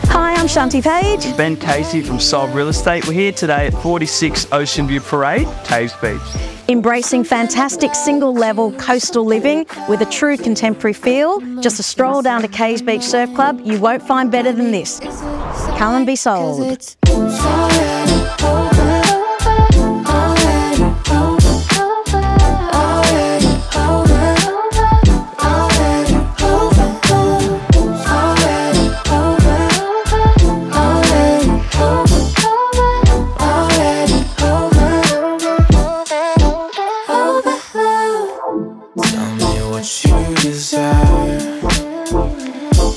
Hi, I'm Shanti Page. Ben Casey from Solve Real Estate. We're here today at 46 Ocean View Parade, Shanti Page. Embracing fantastic single-level coastal living with a true contemporary feel. Just a stroll down to Caves Beach Surf Club. You won't find better than this. Come and be sold.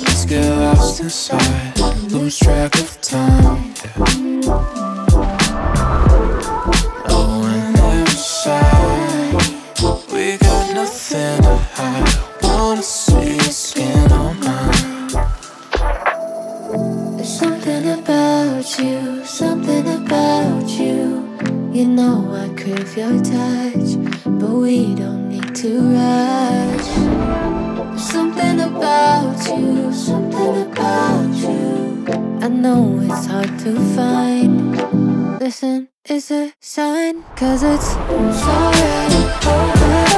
Let's get lost inside, lose track of time. Oh, and every side, we got nothing to hide. Wanna see your skin on mine. There's something about you, something about you. You know I crave your touch, but we don't need to rush. Something about you, something about you. I know it's hard to find. Listen, it's a sign, 'cause it's already over.